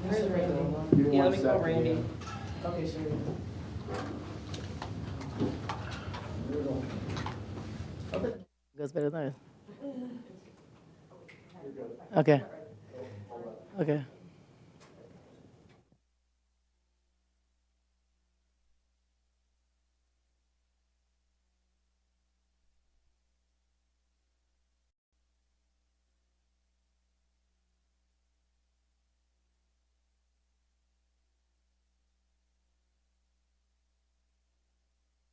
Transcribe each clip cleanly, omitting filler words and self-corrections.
Where's Randy? You didn't Yeah, want let me to call sack Randy. again. Okay, sure. Goes better than ours. Okay. Okay.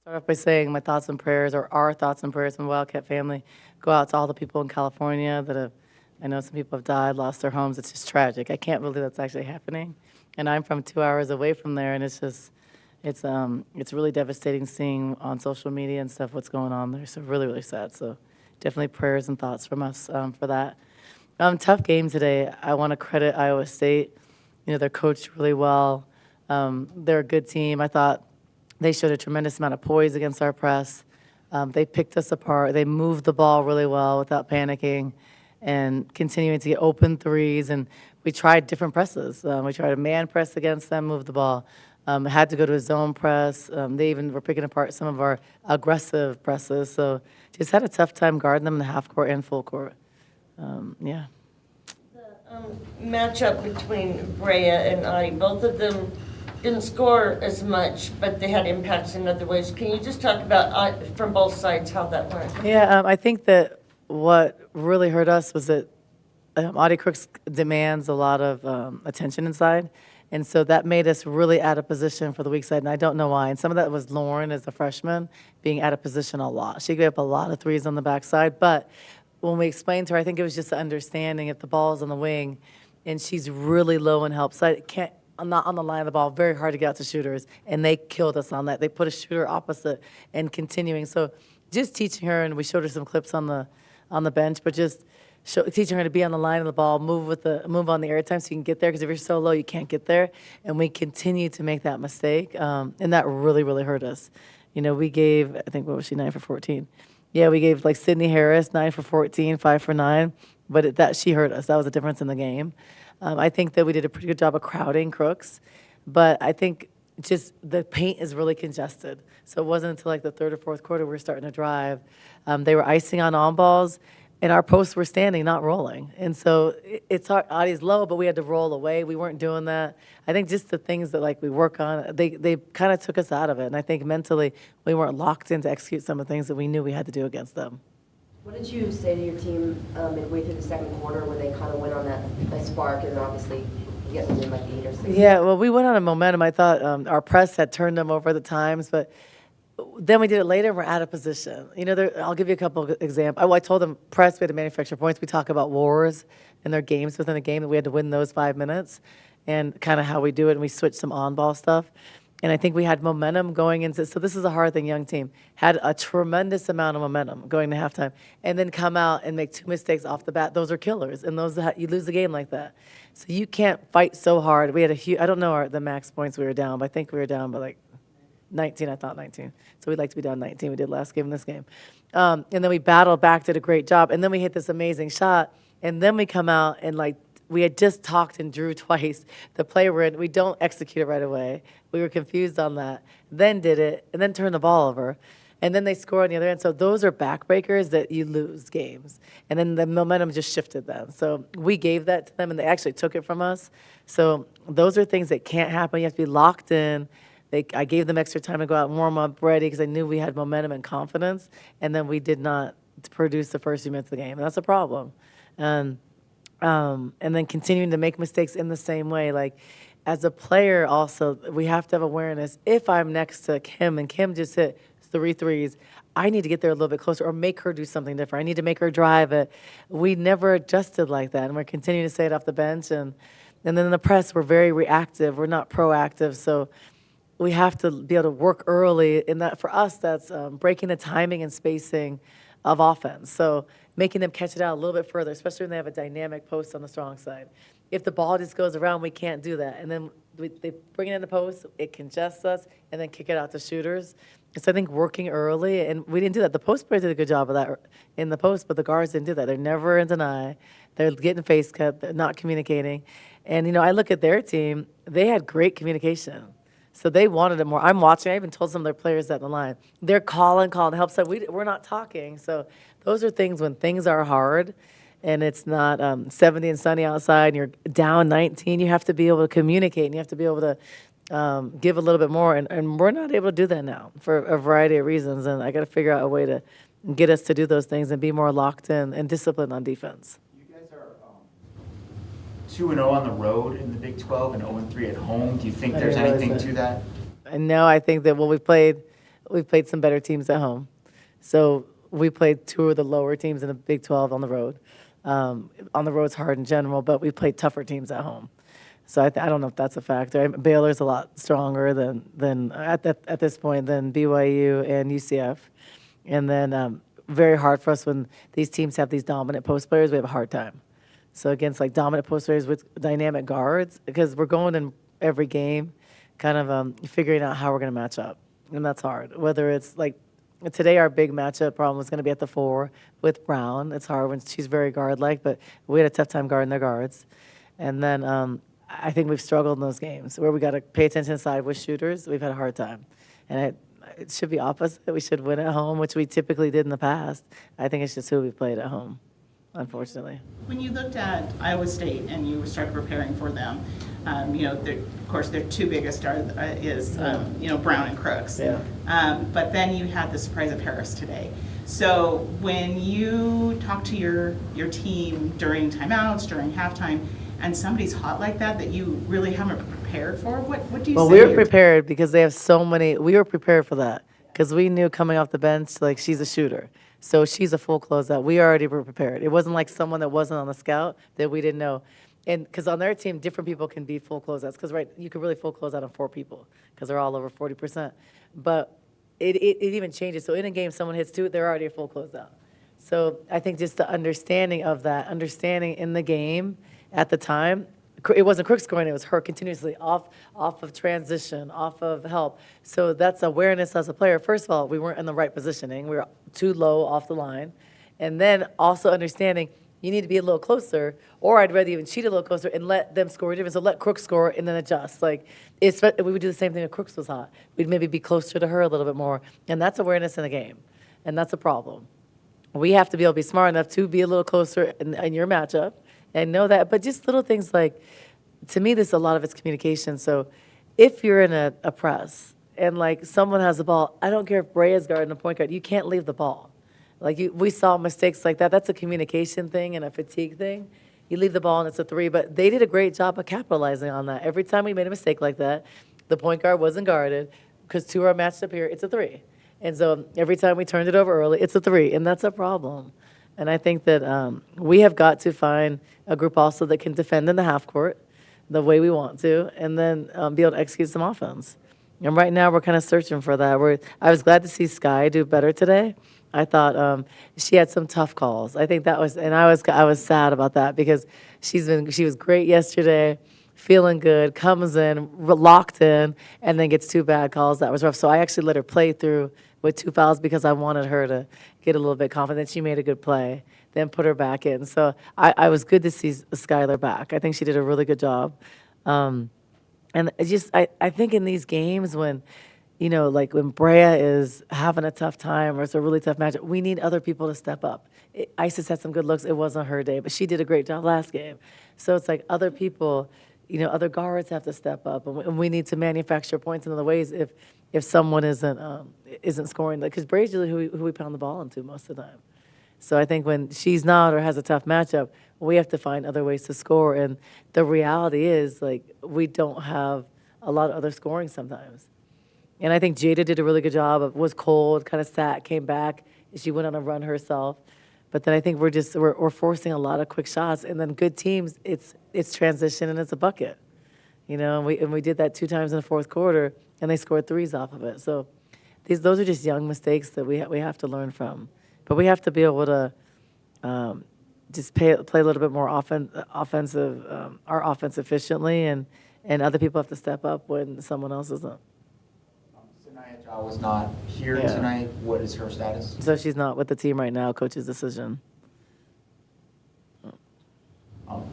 Start off by saying my thoughts and prayers, or our thoughts and prayers from the Wildcat family, go out to all the people in California that have, I know some people have died, lost their homes. It's just tragic. I can't believe that's actually happening. And I'm from 2 hours away from there, and it's really devastating seeing on social media and stuff what's going on there. So really, really sad. So definitely prayers and thoughts from us for that. Tough game today. I want to credit Iowa State. You know, they're coached really well. They're a good team. I thought they showed a tremendous amount of poise against our press. They picked us apart. They moved the ball really well without panicking and continuing to get open threes. And we tried different presses. We tried a man press against them, move the ball. Had to go to a zone press. They even were picking apart some of our aggressive presses. So just had a tough time guarding them in the half court and full court. Yeah. Matchup between Brea and Adia, both of them didn't score as much, but they had impacts in other ways. Can you just talk about, from both sides, how that went? Yeah, I think that what really hurt us was that Audie Crooks demands a lot of attention inside. And so that made us really out of position for the weak side, and I don't know why. And some of that was Lauren as a freshman being out of position a lot. She gave up a lot of threes on the backside, but when we explained to her, I think it was just the understanding if the ball's on the wing and she's really low in help side, it can't, not on the line of the ball, very hard to get out to shooters, and they killed us on that. They put a shooter opposite and continuing. So just teaching her, and we showed her some clips on the bench, but just teaching her to be on the line of the ball, move on the air time so you can get there, because if you're so low, you can't get there. And we continue to make that mistake, and that really, really hurt us. You know, we gave, I think, what was she, 9 for 14? Yeah, we gave like Sydney Harris 9 for 14, 5 for 9, but that she hurt us. That was a difference in the game. I think that we did a pretty good job of crowding Crooks, but I think just the paint is really congested. So it wasn't until like the third or fourth quarter we were starting to drive. They were icing on balls, and our posts were standing, not rolling. And so it's hard. Adi's low, but we had to roll away. We weren't doing that. I think just the things that like we work on, they kind of took us out of it. And I think mentally we weren't locked in to execute some of the things that we knew we had to do against them. What did you say to your team midway through the second quarter where they kind of went on that spark and obviously get them in like 8 or 6? Yeah, well, we went on a momentum. I thought our press had turned them over at the times, but then we did it later and we're out of position. You know, I'll give you a couple of examples. I told them press, we had to manufacture points. We talk about wars and their games within a game, that we had to win those 5 minutes and kind of how we do it. And we switched some on-ball stuff. And I think we had momentum going into, so this is a hard thing, young team, had a tremendous amount of momentum going to halftime, and then come out and make 2 mistakes off the bat. Those are killers, and those you lose the game like that. So you can't fight so hard. We had a huge, I don't know the max points we were down, but I think we were down by like 19, I thought 19. So we'd like to be down 19. We did last game in this game. And then we battled back, did a great job, and then we hit this amazing shot, and then we come out and like, we had just talked and drew twice. The play we're in, we don't execute it right away. We were confused on that. Then did it, and then turned the ball over. And then they score on the other end. So those are backbreakers that you lose games. And then the momentum just shifted them. So we gave that to them, and they actually took it from us. So those are things that can't happen. You have to be locked in. I gave them extra time to go out and warm up ready because I knew we had momentum and confidence. And then we did not produce the first few minutes of the game. And that's a problem. And then continuing to make mistakes in the same way. Like, as a player also, we have to have awareness. If I'm next to Kim and Kim just hit 3 threes, I need to get there a little bit closer or make her do something different. I need to make her drive it. We never adjusted like that, and we're continuing to say it off the bench. And then in the press, we're very reactive. We're not proactive. So we have to be able to work early. And that, for us, that's breaking the timing and spacing of offense. So making them catch it out a little bit further, especially when they have a dynamic post on the strong side. If the ball just goes around, we can't do that. And then they bring it in the post, it congests us, and then kick it out to shooters. So I think working early, and we didn't do that. The post players did a good job of that in the post, but the guards didn't do that. They're never in deny. They're getting face cut. They're not communicating. And, I look at their team, they had great communication. So they wanted it more. I'm watching. I even told some of their players that in the line. They're calling, help side. We're not talking. So those are things when things are hard and it's not 70 and sunny outside and you're down 19, you have to be able to communicate and you have to be able to give a little bit more. And we're not able to do that now for a variety of reasons. And I got to figure out a way to get us to do those things and be more locked in and disciplined on defense. You guys are 2-0 on the road in the Big 12 and 0-3 at home. Do you think I there's didn't realize anything to that? And no, I think that we've played some better teams at home. So we played two of the lower teams in the Big 12 on the road. On the road's hard in general, but we played tougher teams at home. So I don't know if that's a factor. Baylor's a lot stronger than at this point than BYU and UCF. And then very hard for us when these teams have these dominant post players. We have a hard time. So against like dominant post players with dynamic guards, because we're going in every game, kind of figuring out how we're going to match up, and that's hard. Whether it's like today, our big matchup problem is going to be at the 4 with Brown. It's hard when she's very guard-like, but we had a tough time guarding their guards. And then I think we've struggled in those games where we got to pay attention inside with shooters. We've had a hard time, and it should be opposite. We should win at home, which we typically did in the past. I think it's just who we played at home, unfortunately. When you looked at Iowa State and you started preparing for them, of course, their two biggest is Brown and Crooks. Yeah. But then you had the surprise of Harris today. So when you talk to your team during timeouts, during halftime, and somebody's hot like that you really haven't prepared for, what do you say? Well, we were prepared because they have so many. We were prepared for that because we knew coming off the bench, like she's a shooter. So she's a full closeout. We already were prepared. It wasn't like someone that wasn't on the scout that we didn't know. And because on their team, different people can be full closeouts. Because, right, you could really full close out on 4 people because they're all over 40%. But it even changes. So in a game, someone hits 2, they're already a full closeout. So I think just the understanding of that, understanding in the game at the time, it wasn't Crook scoring, it was her continuously off of transition, off of help. So that's awareness as a player. First of all, we weren't in the right positioning. We were too low off the line. And then also understanding you need to be a little closer, or I'd rather even cheat a little closer and let them score different. So let Crooks score and then adjust. Like we would do the same thing if Crooks was hot. We'd maybe be closer to her a little bit more. And that's awareness in the game. And that's a problem. We have to be able to be smart enough to be a little closer in your matchup and know that. But just little things like, to me, a lot of it's communication. So if you're in a press and like someone has the ball, I don't care if Brea's guarding a point guard, you can't leave the ball. Like we saw mistakes like that. That's a communication thing and a fatigue thing. You leave the ball and it's a 3, but they did a great job of capitalizing on that. Every time we made a mistake like that, the point guard wasn't guarded because 2 are matched up here, it's a 3. And so every time we turned it over early, it's a 3, and that's a problem. And I think that we have got to find a group also that can defend in the half court the way we want to, and then be able to execute some offense. And right now we're kind of searching for that. I was glad to see Sky do better today. I thought she had some tough calls. I think that was, and I was sad about that because she was great yesterday, feeling good, comes in, locked in, and then gets 2 bad calls. That was rough. So I actually let her play through with 2 fouls because I wanted her to get a little bit confident. She made a good play, then put her back in. So I was good to see Skylar back. I think she did a really good job. And I think in these games when, like when Brea is having a tough time or it's a really tough matchup, we need other people to step up. Isis had some good looks. It wasn't her day, but she did a great job last game. So it's like other people, other guards have to step up, and we need to manufacture points in other ways if someone isn't scoring. Because Brea's usually who we pound the ball into most of the time. So I think when she's not or has a tough matchup, we have to find other ways to score. And the reality is, like, we don't have a lot of other scoring sometimes. And I think Jada did a really good job. Was cold, kind of sat, came back. She went on a run herself. But then I think we're forcing a lot of quick shots. And then good teams, it's transition and it's a bucket. And we did that 2 times in the 4th quarter, and they scored 3s off of it. So those are just young mistakes that we have to learn from. But we have to be able to just play a little bit more offensive, our offense efficiently, and other people have to step up when someone else isn't. Sanaya Shaw was not here Yeah. tonight. What is her status? So she's not with the team right now, coach's decision.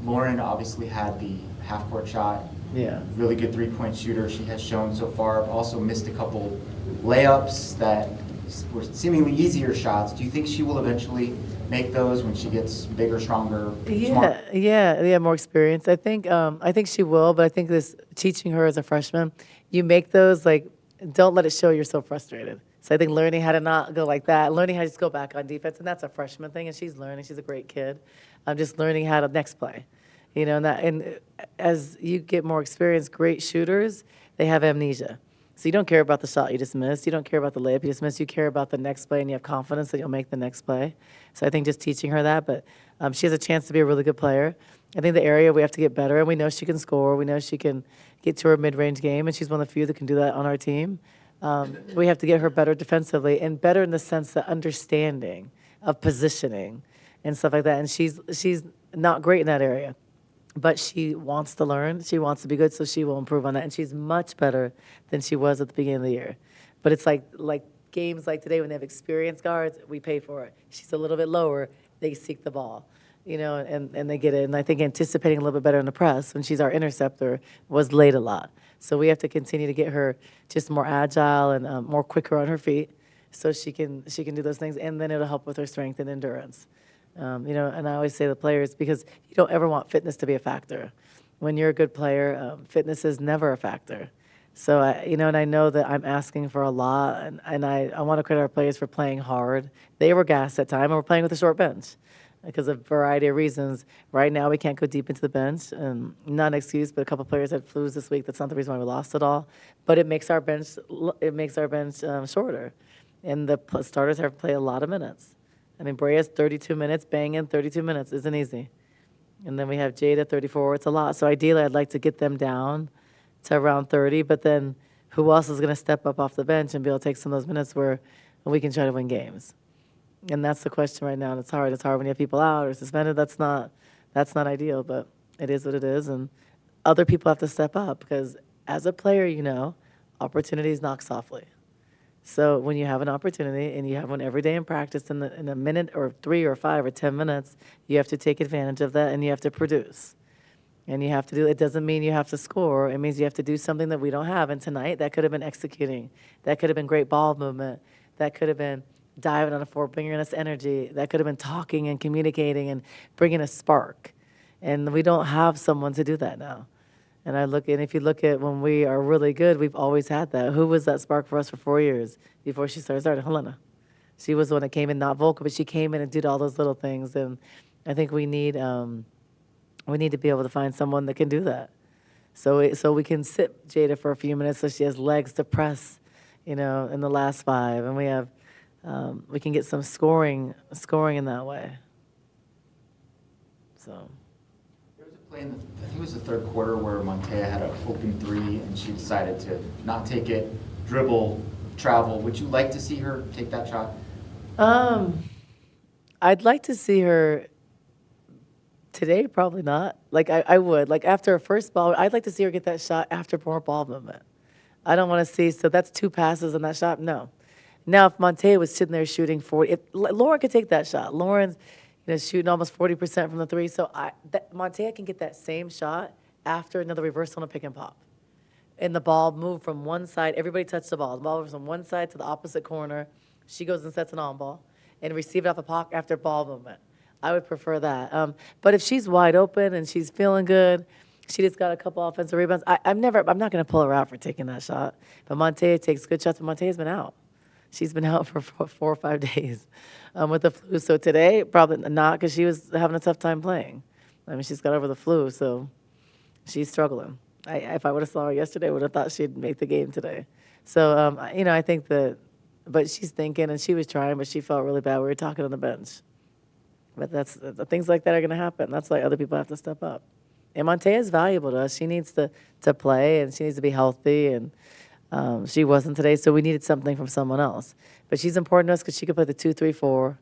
Lauren obviously had the half-court shot. Yeah. Really good three-point shooter she has shown so far. Also missed a couple layups that were seemingly easier shots. Do you think she will eventually make those when she gets bigger, stronger, smart? Yeah, more experience. I think she will, but I think this teaching her as a freshman, you make those like, don't let it show you're so frustrated. So I think learning how to not go like that, learning how to just go back on defense, and that's a freshman thing, and she's learning. She's a great kid. I'm just learning how to next play, and as you get more experience, great shooters, they have amnesia. So you don't care about the shot you just missed. You don't care about the layup you just missed. You care about the next play, and you have confidence that you'll make the next play. So I think just teaching her that, but she has a chance to be a really good player. I think the area we have to get better, and we know she can score. We know she can get to her mid-range game, and she's one of the few that can do that on our team. We have to get her better defensively, and better in the sense that understanding of positioning and stuff like that. And she's not great in that area, but she wants to learn. She wants to be good, so she will improve on that. And she's much better than she was at the beginning of the year. But it's like games like today when they have experienced guards, we pay for it. She's a little bit lower, they seek the ball, and they get it. And I think anticipating a little bit better in the press when she's our interceptor was late a lot. So we have to continue to get her just more agile and more quicker on her feet, so she can do those things, and then it'll help with her strength and endurance. And I always say to the players, because you don't ever want fitness to be a factor. When you're a good player, fitness is never a factor. So and I know that I'm asking for a lot, and I want to credit our players for playing hard. They were gassed at time, and we're playing with a short bench because of a variety of reasons. Right now, we can't go deep into the bench, and not an excuse, but a couple players had flus this week. That's not the reason why we lost it all, but it makes our bench shorter, and the starters have to play a lot of minutes. I mean, Brea's 32 minutes, banging 32 minutes isn't easy, and then we have Jada 34. It's a lot. So ideally, I'd like to get them down to around 30, but then who else is going to step up off the bench and be able to take some of those minutes where we can try to win games? And that's the question right now, and it's hard. It's hard when you have people out or suspended. That's not ideal, but it is what it is, and other people have to step up because as a player, opportunities knock softly. So when you have an opportunity and you have one every day in practice in a minute or 3 or 5 or 10 minutes, you have to take advantage of that and you have to produce. And you have to do, it doesn't mean you have to score. It means you have to do something that we don't have. And tonight, that could have been executing. That could have been great ball movement. That could have been diving on a floor, bringing us energy. That could have been talking and communicating and bringing a spark. And we don't have someone to do that now. And if you look at when we are really good, we've always had that. Who was that spark for us for 4 years before she started? Helena. She was the one that came in, not vocal, but she came in and did all those little things. And I think we need to be able to find someone that can do that. So we can sit Jada for a few minutes so she has legs to press, in the last 5. And we can get some scoring in that way. So. There was a play I think it was the third quarter where Montea had an open 3 and she decided to not take it, dribble, travel. Would you like to see her take that shot? I'd like to see her today, probably not. Like, I would. Like, after her first ball, I'd like to see her get that shot after more ball movement. I don't want to see, so that's 2 passes on that shot? No. Now, if Montea was sitting there shooting 40, Lauren could take that shot. Lauren's shooting almost 40% from the 3, so Montea can get that same shot after another reversal and a pick and pop. And the ball moved from one side. Everybody touched the ball. The ball was from one side to the opposite corner. She goes and sets an on ball and receive it off a puck after ball movement. I would prefer that. But if she's wide open and she's feeling good, she just got a couple offensive rebounds. I'm not going to pull her out for taking that shot. But Montea takes good shots, but Montea's been out. She's been out for 4 or 5 days with the flu. So today, probably not because she was having a tough time playing. I mean, she's got over the flu, so she's struggling. If I would have saw her yesterday, I would have thought she'd make the game today. So, I think but she's thinking, and she was trying, but she felt really bad. We were talking on the bench. But things like that are going to happen. That's why other people have to step up. And Montea is valuable to us. She needs to play, and she needs to be healthy, and she wasn't today, so we needed something from someone else. But she's important to us because she could play the 2, 3, 4,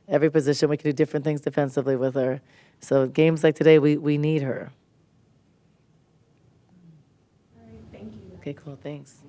every position. We can do different things defensively with her. So games like today, we need her. All right, thank you. Okay, cool. Thanks.